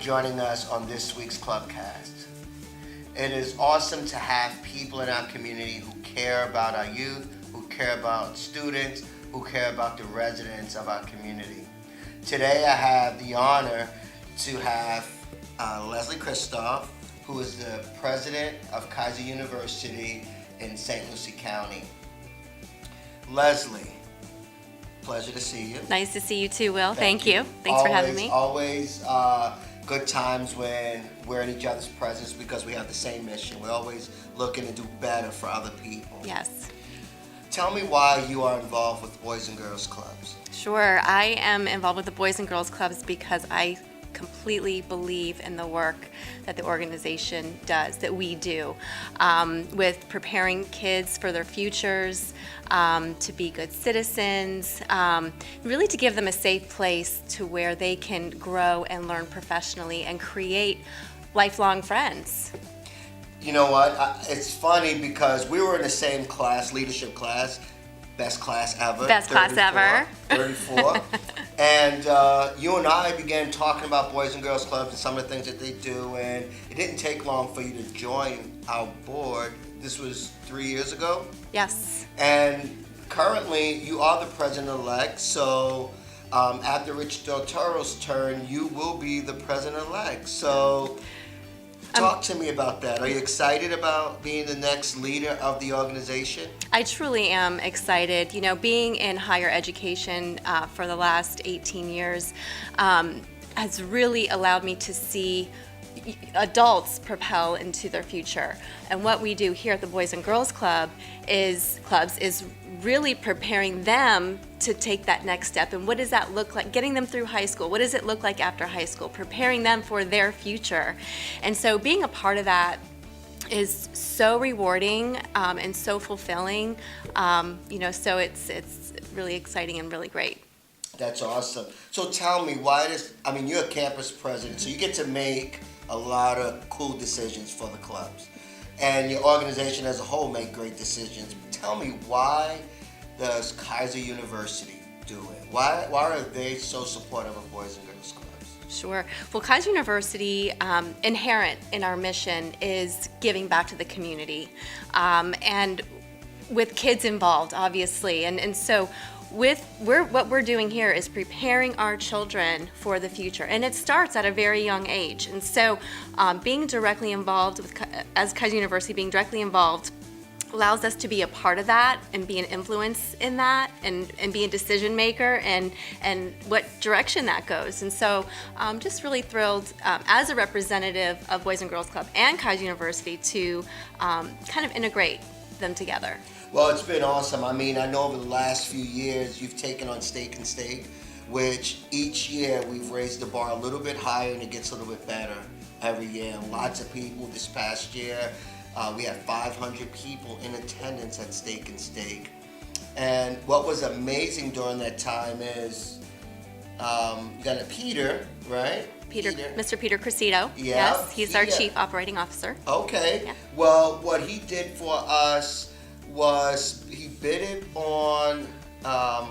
joining us on this week's ClubCast. It is awesome to have people in our community who care about our youth, who care about students, who care about the residents of our community. Today I have the honor to have Leslie Kristof, who is the president of Keiser University in St. Lucie County. Leslie, pleasure to see you. Nice to see you too, Will. Thank you. Thanks for having me. Always good times when we're in each other's presence because we have the same mission. We're always looking to do better for other people. Yes. Tell me why you are involved with Boys and Girls Clubs. Sure. I am involved with the Boys and Girls Clubs because I completely believe in the work that the organization does, that we do, with preparing kids for their futures, to be good citizens, really to give them a safe place to where they can grow and learn professionally and create lifelong friends. You know what? It's funny because we were in the same class, leadership class, best class ever. Best class ever. 34. And you and I began talking about Boys and Girls Clubs and some of the things that they do, and it didn't take long for you to join our board. This was 3 years ago? Yes. And currently, you are the president-elect, so after Rich Del Toro's turn, you will be the president-elect. So talk to me about that. Are you excited about being the next leader of the organization? I truly am excited. You know, being in higher education for the last 18 years has really allowed me to see adults propel into their future. And what we do here at the Boys and Girls Clubs is really preparing them to take that next step. And what does that look like? Getting them through high school. What does it look like after high school? Preparing them for their future. And so being a part of that is so rewarding and so fulfilling. So it's really exciting and really great. That's awesome. So tell me, you're a campus president, so you get to make a lot of cool decisions for the clubs. And your organization as a whole make great decisions. Tell me, why does Keiser University do it? Why are they so supportive of Boys and Girls Clubs? Sure. Well, Keiser University, inherent in our mission, is giving back to the community, and with kids involved, obviously. And so what we're doing here is preparing our children for the future, and it starts at a very young age. And so being directly involved as Keiser University, being directly involved allows us to be a part of that and be an influence in that and be a decision maker and what direction that goes. And so I'm just really thrilled as a representative of Boys and Girls Club and Keiser University to kind of integrate them together. Well, it's been awesome. I know over the last few years you've taken on Stake and Stake, which each year we've raised the bar a little bit higher and it gets a little bit better every year. And lots of people this past year. We had 500 people in attendance at Stake and Stake. And what was amazing during that time is you got Peter, right? Mr. Peter Kristof. Yeah. Yes, he's our Chief Operating Officer. Okay. Yeah. Well, what he did for us was he bidded on, I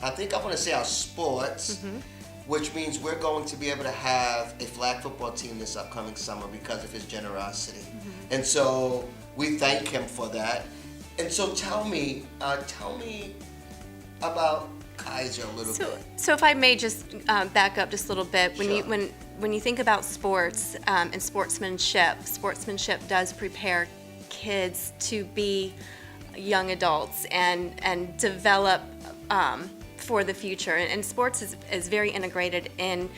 want to say our sports, which means we're going to be able to have a flag football team this upcoming summer because of his generosity. And so we thank him for that. And so tell me about Keiser a little bit. So if I may just back up just a little bit, Sure. when you think about sports and sportsmanship does prepare kids to be young adults and develop for the future. And sports is very integrated in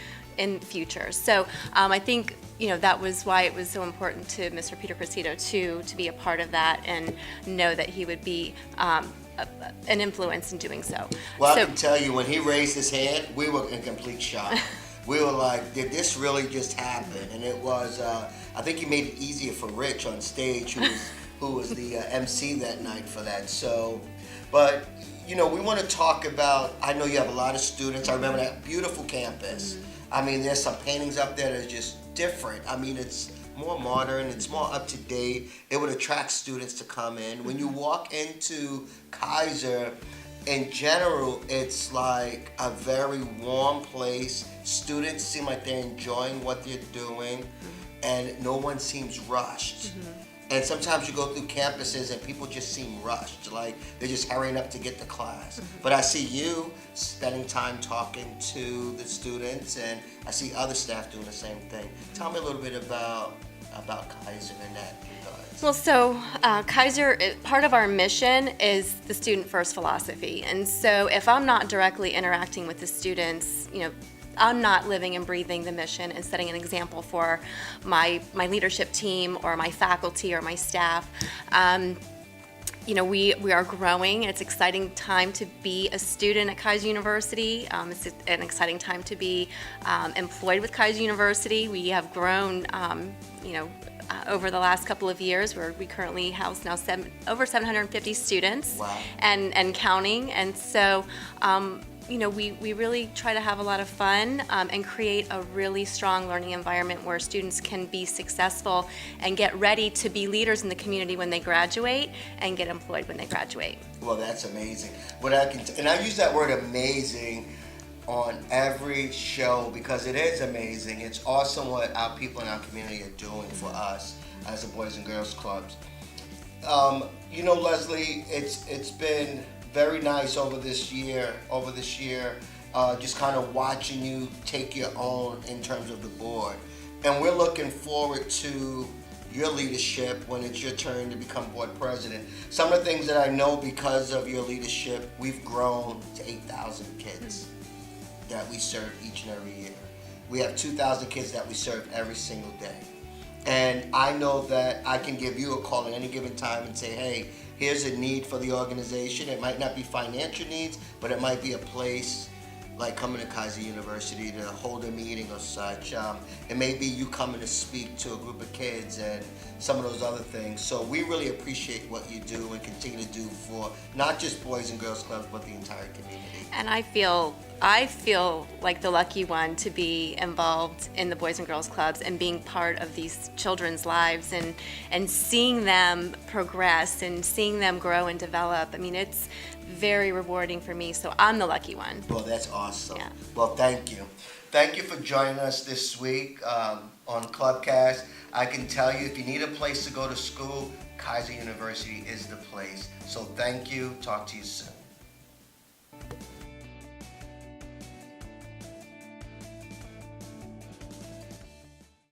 future. So I think that was why it was so important to Mr. Peter Kristof to be a part of that and know that he would be an influence in doing so. Well, I can tell you, when he raised his hand, we were in complete shock. We were like, did this really just happen? And it was, I think he made it easier for Rich on stage, who was the MC that night for that. So, but, we want to talk about, I know you have a lot of students. I remember that beautiful campus. There's some paintings up there that are just different. It's more modern, it's more up to date. It would attract students to come in. When you walk into Keiser, in general, it's like a very warm place. Students seem like they're enjoying what they're doing, and no one seems rushed. And sometimes you go through campuses and people just seem rushed, like they're just hurrying up to get to class. But I see you spending time talking to the students, and I see other staff doing the same thing. Tell me a little bit about Keiser in that regard. Well, so Keiser, part of our mission is the student first philosophy. And so if I'm not directly interacting with the students, I'm not living and breathing the mission and setting an example for my leadership team or my faculty or my staff. We are growing. It's an exciting time to be a student at Keiser University. It's an exciting time to be employed with Keiser University. We have grown, over the last couple of years, where we currently house now over 750 students. Wow. and counting. And so, we really try to have a lot of fun and create a really strong learning environment where students can be successful and get ready to be leaders in the community when they graduate and get employed when they graduate. Well, that's amazing. And I use that word amazing on every show because it is amazing. It's awesome what our people in our community are doing for us as the Boys and Girls Clubs. Leslie, it's been very nice over this year, just kind of watching you take your own in terms of the board. And we're looking forward to your leadership when it's your turn to become board president. Some of the things that I know because of your leadership, we've grown to 8,000 kids that we serve each and every year. We have 2,000 kids that we serve every single day. And I know that I can give you a call at any given time and say, hey, here's a need for the organization. It might not be financial needs, but it might be a place like coming to Keiser University to hold a meeting or such. It may be you coming to speak to a group of kids and some of those other things. So we really appreciate what you do and continue to do for not just Boys and Girls Clubs, but the entire community. And I feel like the lucky one to be involved in the Boys and Girls Clubs and being part of these children's lives and seeing them progress and seeing them grow and develop. I mean, it's very rewarding for me, so I'm the lucky one. Well, that's awesome. Yeah. Well, thank you. Thank you for joining us this week on ClubCast. I can tell you, if you need a place to go to school, Keiser University is the place. So thank you. Talk to you soon.